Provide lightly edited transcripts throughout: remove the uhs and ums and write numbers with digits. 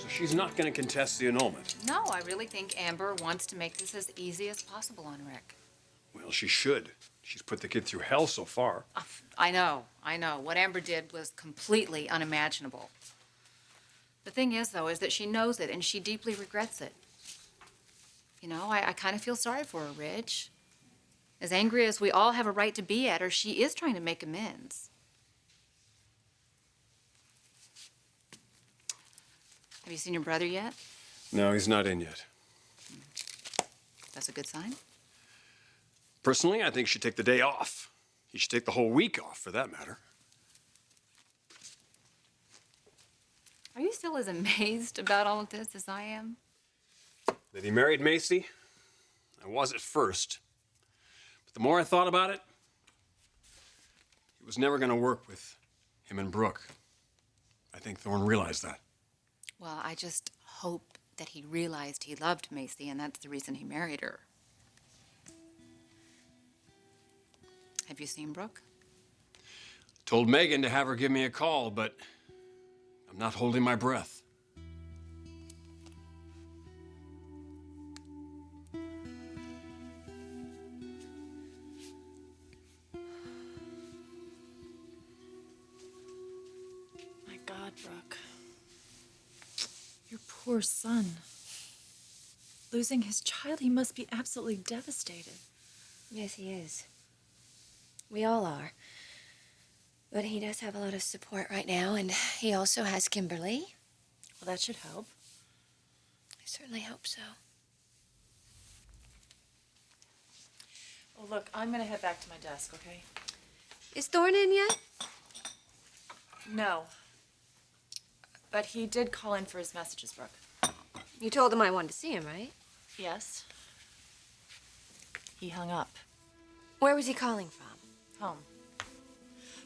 So she's not going to contest the annulment? No, I really think Amber wants to make this as easy as possible on Rick. Well, she should. She's put the kid through hell so far. I know. What Amber did was completely unimaginable. The thing is, though, is that she knows it and she deeply regrets it. You know, I kind of feel sorry for her, Ridge. As angry as we all have a right to be at her, she is trying to make amends. Have you seen your brother yet? No, he's not in yet. That's a good sign. Personally, I think he should take the day off. He should take the whole week off, for that matter. Are you still as amazed about all of this as I am? That he married Macy? I was at first. But the more I thought about it, it was never going to work with him and Brooke. I think Thorne realized that. Well, I just hope that he realized he loved Macy, and that's the reason he married her. Have you seen Brooke? Told Megan to have her give me a call, but I'm not holding my breath. My God, Brooke. Your poor son. Losing his child, he must be absolutely devastated. Yes, he is. We all are. But he does have a lot of support right now, and he also has Kimberly. Well, that should help. I certainly hope so. Well, look, I'm gonna head back to my desk, okay? Is Thorne in yet? No. But he did call in for his messages, Brooke. You told him I wanted to see him, right? Yes. He hung up. Where was he calling from? Home.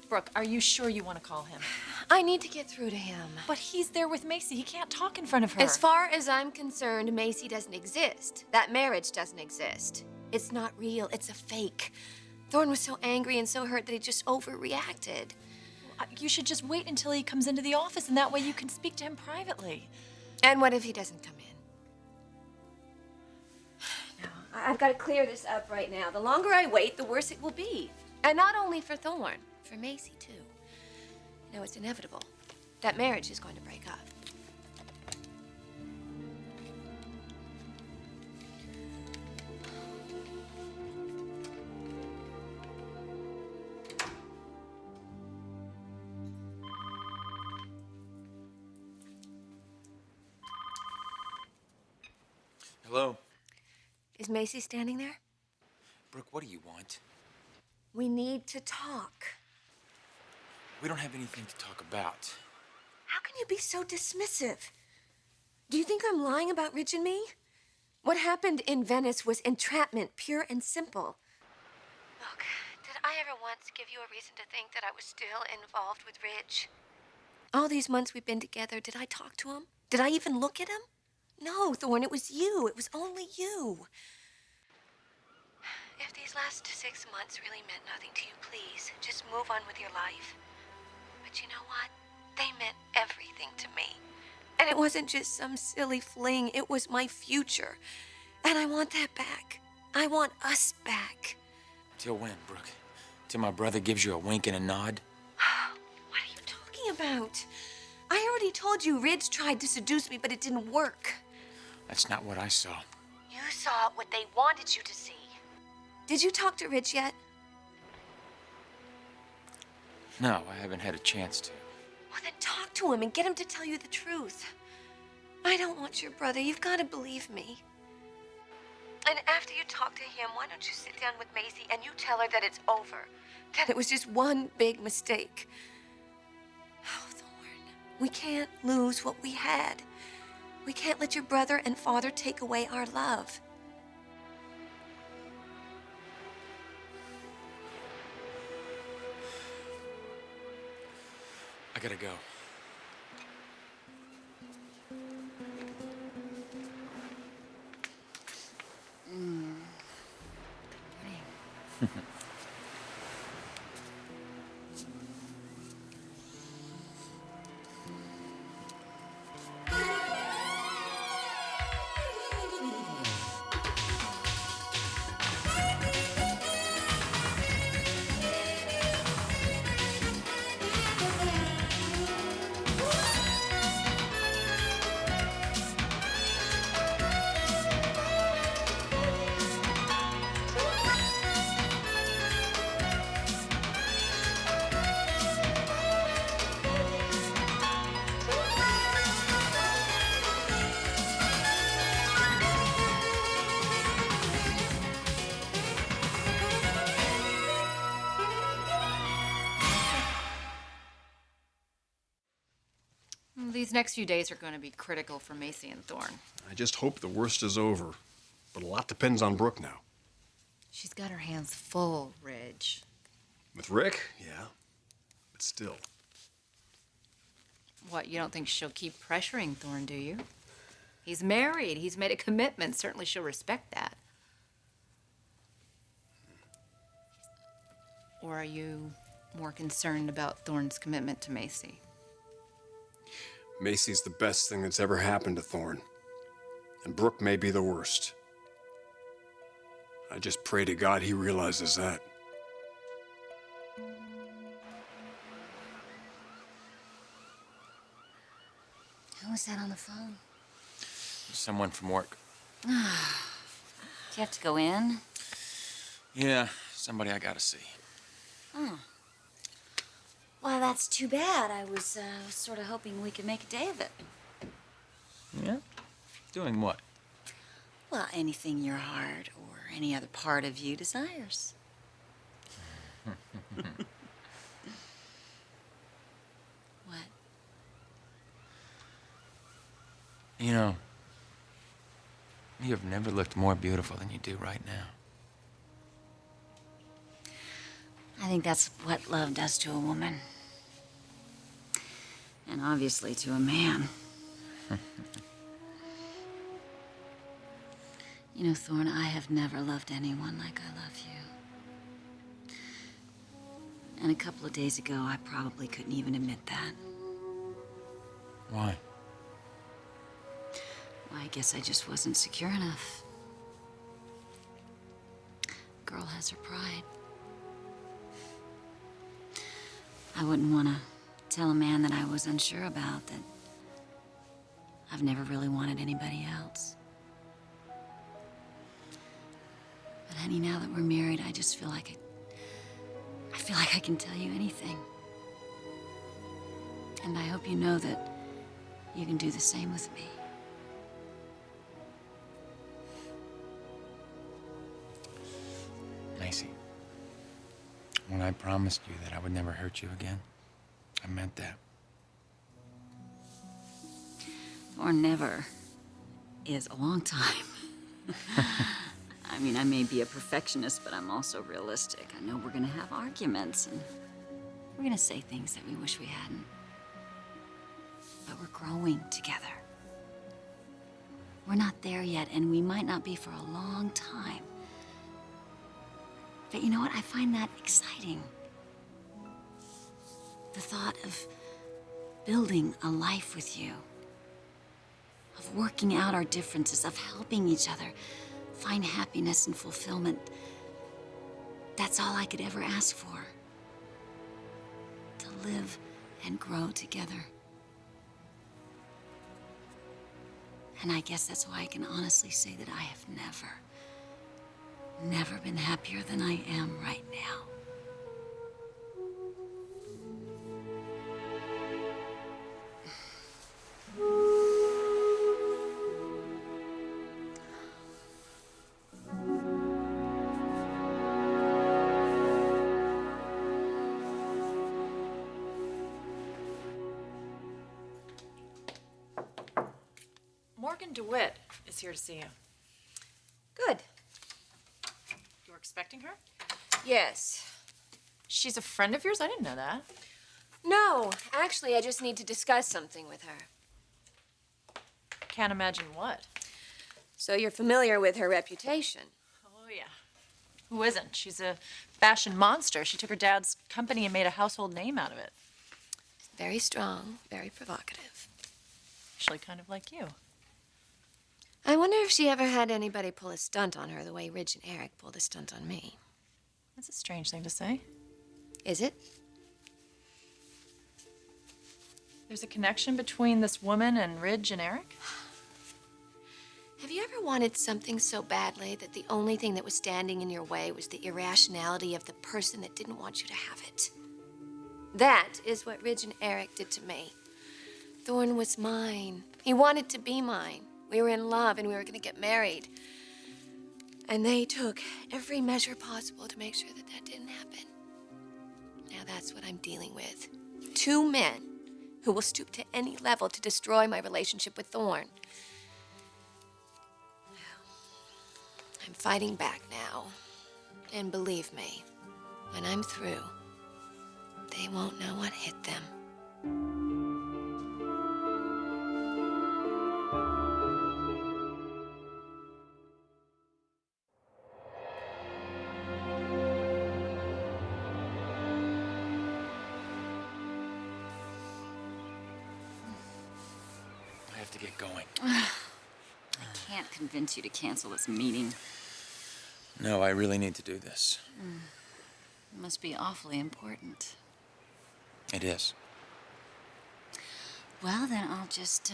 Brooke, are you sure you want to call him? I need to get through to him. But he's there with Macy. He can't talk in front of her. As far as I'm concerned, Macy doesn't exist. That marriage doesn't exist. It's not real. It's a fake. Thorne was so angry and so hurt that he just overreacted. You should just wait until he comes into the office, and that way you can speak to him privately. And what if he doesn't come in? No, I've got to clear this up right now. The longer I wait, the worse it will be. And not only for Thorne, for Macy, too. You know, it's inevitable. That marriage is going to break up. Hello? Is Macy standing there? Brooke, what do you want? We need to talk. We don't have anything to talk about. How can you be so dismissive? Do you think I'm lying about Ridge and me? What happened in Venice was entrapment, pure and simple. Look, did I ever once give you a reason to think that I was still involved with Ridge? All these months we've been together, did I talk to him? Did I even look at him? No, Thorne, it was you. It was only you. If these last 6 months really meant nothing to you, please, just move on with your life. But you know what? They meant everything to me. And it wasn't just some silly fling. It was my future. And I want that back. I want us back. Till when, Brooke? Till my brother gives you a wink and a nod? What are you talking about? I already told you Ridge tried to seduce me, but it didn't work. That's not what I saw. You saw what they wanted you to see. Did you talk to Ridge yet? No, I haven't had a chance to. Well, then talk to him and get him to tell you the truth. I don't want your brother. You've got to believe me. And after you talk to him, why don't you sit down with Macy and you tell her that it's over? That it was just one big mistake. Oh, Thorne, we can't lose what we had. We can't let your brother and father take away our love. I gotta go. These next few days are going to be critical for Macy and Thorne. I just hope the worst is over. But a lot depends on Brooke now. She's got her hands full, Ridge. With Rick, yeah. But still. What, you don't think she'll keep pressuring Thorne, do you? He's married. He's made a commitment. Certainly she'll respect that. Or are you more concerned about Thorne's commitment to Macy? Macy's the best thing that's ever happened to Thorne. And Brooke may be the worst. I just pray to God he realizes that. Who was that on the phone? Someone from work. Do you have to go in? Yeah, somebody I gotta see. Oh. Well, that's too bad. I was sort of hoping we could make a day of it. Yeah? Doing what? Well, anything your heart or any other part of you desires. What? You know, you have never looked more beautiful than you do right now. I think that's what love does to a woman. And obviously to a man. You know, Thorne, I have never loved anyone like I love you. And a couple of days ago, I probably couldn't even admit that. Why? Well, I guess I just wasn't secure enough. Girl has her pride. I wouldn't want to tell a man that I was unsure about that I've never really wanted anybody else. But honey, now that we're married, I just feel like I feel like I can tell you anything. And I hope you know that you can do the same with me. Macy, when I promised you that I would never hurt you again, I meant that. Or never is a long time. I mean, I may be a perfectionist, but I'm also realistic. I know we're gonna have arguments, and we're gonna say things that we wish we hadn't. But we're growing together. We're not there yet, and we might not be for a long time. But you know what? I find that exciting. The thought of building a life with you, of working out our differences, of helping each other find happiness and fulfillment. That's all I could ever ask for. To live and grow together. And I guess that's why I can honestly say that I have never been happier than I am right now. Morgan DeWitt is here to see you. Good. You were expecting her? Yes. She's a friend of yours? I didn't know that. No, actually, I just need to discuss something with her. Can't imagine what. So you're familiar with her reputation? Oh, yeah. Who isn't? She's a fashion monster. She took her dad's company and made a household name out of it. Very strong, very provocative. Actually, kind of like you. I wonder if she ever had anybody pull a stunt on her the way Ridge and Eric pulled a stunt on me. That's a strange thing to say. Is it? There's a connection between this woman and Ridge and Eric? Have you ever wanted something so badly that the only thing that was standing in your way was the irrationality of the person that didn't want you to have it? That is what Ridge and Eric did to me. Thorne was mine. He wanted to be mine. We were in love and we were going to get married. And they took every measure possible to make sure that that didn't happen. Now that's what I'm dealing with. Two men who will stoop to any level to destroy my relationship with Thorne. I'm fighting back now. And believe me, when I'm through, they won't know what hit them. I have to get going. I can't convince you to cancel this meeting. No, I really need to do this. It must be awfully important. It is. Well, then I'll just,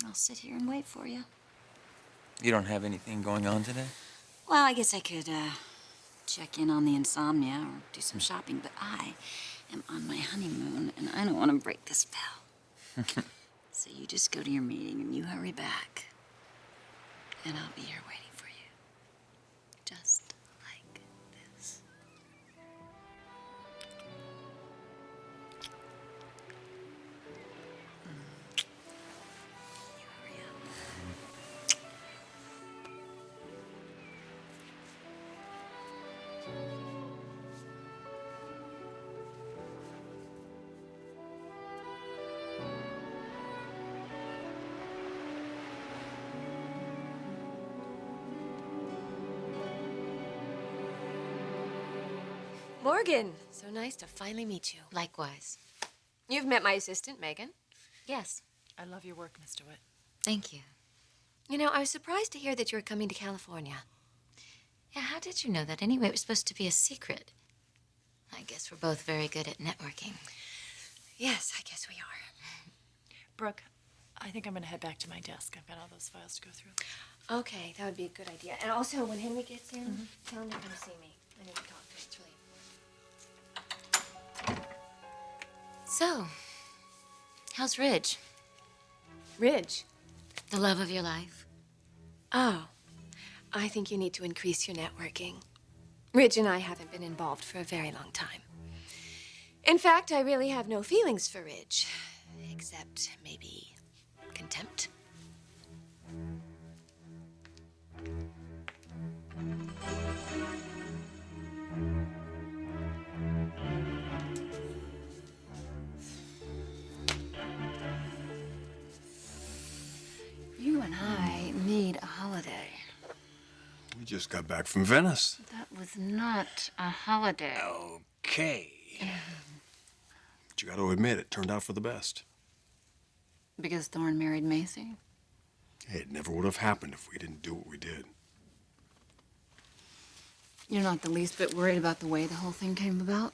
I'll sit here and wait for you. You don't have anything going on today? Well, I guess I could, check in on the insomnia or do some shopping, but I am on my honeymoon and I don't want to break this spell. So you just go to your meeting and you hurry back. And I'll be here waiting for you. Just like this. You hurry up. Morgan, so nice to finally meet you. Likewise. You've met my assistant, Megan. Yes. I love your work, Mr. Witt. Thank you. You know, I was surprised to hear that you were coming to California. Yeah, how did you know that anyway? It was supposed to be a secret. I guess we're both very good at networking. Yes, I guess we are. Brooke, I think I'm gonna head back to my desk. I've got all those files to go through. Okay, that would be a good idea. And also, when Henry gets in, tell him to come see me. I need to talk to him. It's really... So, how's Ridge? Ridge. The love of your life? Oh, I think you need to increase your networking. Ridge and I haven't been involved for a very long time. In fact, I really have no feelings for Ridge, except maybe contempt. You and I need a holiday. We just got back from Venice. That was not a holiday. Okay. But you got to admit, it turned out for the best. Because Thorne married Macy? Hey, it never would have happened if we didn't do what we did. You're not the least bit worried about the way the whole thing came about?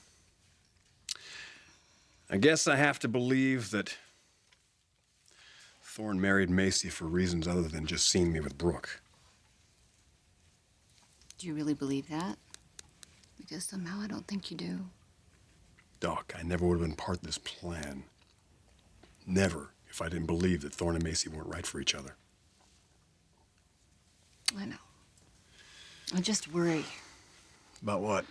I guess I have to believe that Thorne married Macy for reasons other than just seeing me with Brooke. Do you really believe that? Because somehow I don't think you do. Doc, I never would have been part of this plan. Never, if I didn't believe that Thorne and Macy weren't right for each other. I know. I just worry. About what?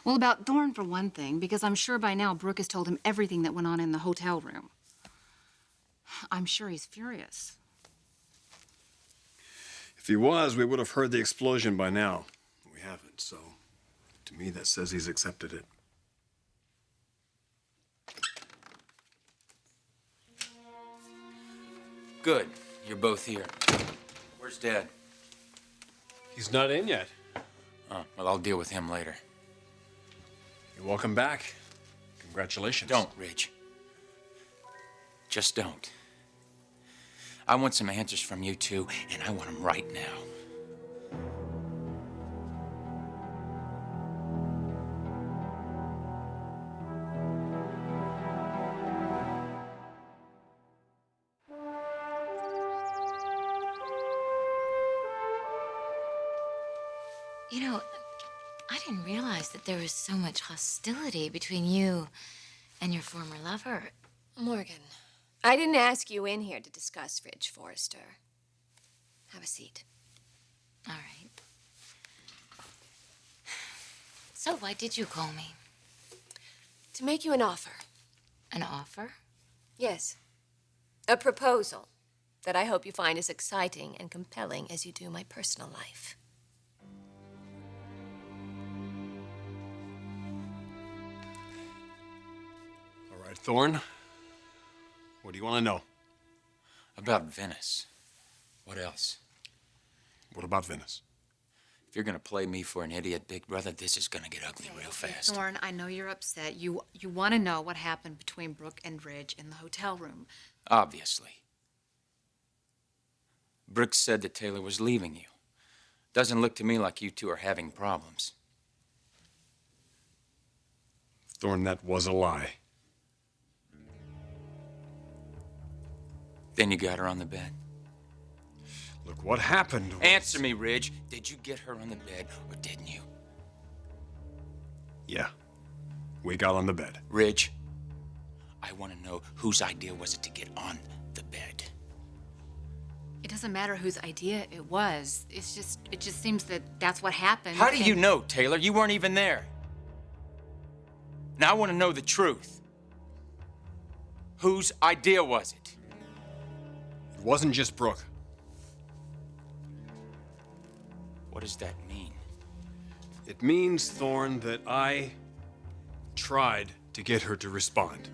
Well, about Thorne for one thing, because I'm sure by now Brooke has told him everything that went on in the hotel room. I'm sure he's furious. If he was, we would have heard the explosion by now. We haven't, so to me that says he's accepted it. Good. You're both here. Where's Dad? He's not in yet. Oh, well, I'll deal with him later. You're welcome back. Congratulations. Don't, Ridge. Just don't. I want some answers from you two, and I want them right now. You know, I didn't realize that there was so much hostility between you and your former lover. Morgan, I didn't ask you in here to discuss Ridge Forrester. Have a seat. All right. So why did you call me? To make you an offer. An offer? Yes. A proposal that I hope you find as exciting and compelling as you do my personal life. All right, Thorne. What do you want to know? About Venice. What else? What about Venice? If you're gonna play me for an idiot, big brother, this is gonna get ugly real fast. Thorne, I know you're upset. You want to know what happened between Brooke and Ridge in the hotel room. Obviously. Brooke said that Taylor was leaving you. Doesn't look to me like you two are having problems. Thorne, that was a lie. Then you got her on the bed. Look, what happened was... Answer me, Ridge. Did you get her on the bed, or didn't you? Yeah. We got on the bed. Ridge, I want to know whose idea was it to get on the bed? It doesn't matter whose idea it was. It just seems that that's what happened. How do you know, Taylor? You weren't even there. Now I want to know the truth. Whose idea was it? It wasn't just Brooke. What does that mean? It means, Thorne, that I tried to get her to respond.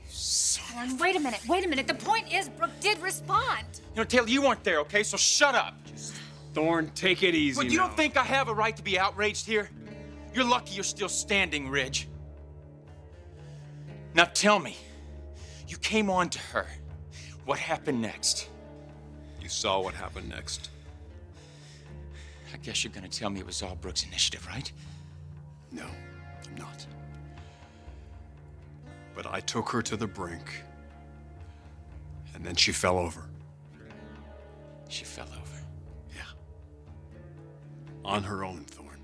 Thorne, wait a minute. The point is, Brooke did respond. You know, Taylor, you weren't there, okay? So shut up. Thorne, take it easy Well, you now. don't think I have a right to be outraged here? You're lucky you're still standing, Ridge. Now tell me, you came on to her. What happened next? You saw what happened next. I guess you're gonna tell me it was all Brooke's initiative, right? No, I'm not. But I took her to the brink, and then she fell over. She fell over. Yeah. On her own, Thorne.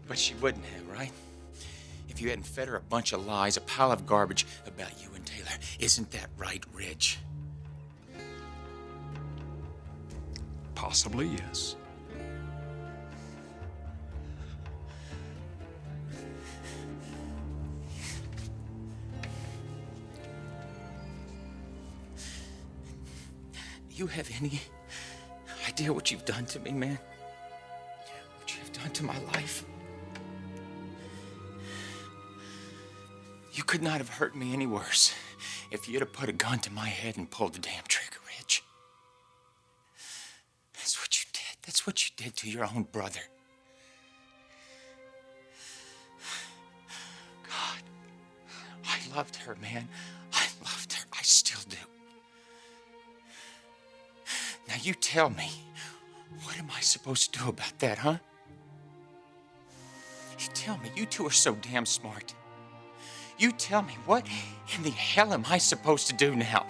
But she wouldn't have, right? If you hadn't fed her a bunch of lies, a pile of garbage about you and Taylor. Isn't that right, Ridge? Possibly, yes. You have any idea what you've done to me, man? What you have done to my life? You could not have hurt me any worse if you'd have put a gun to my head and pulled the damn trigger, Ridge. That's what you did. That's what you did to your own brother. God, I loved her, man. I loved her. I still do. Now you tell me, what am I supposed to do about that, huh? You tell me, you two are so damn smart. You tell me, what in the hell am I supposed to do now?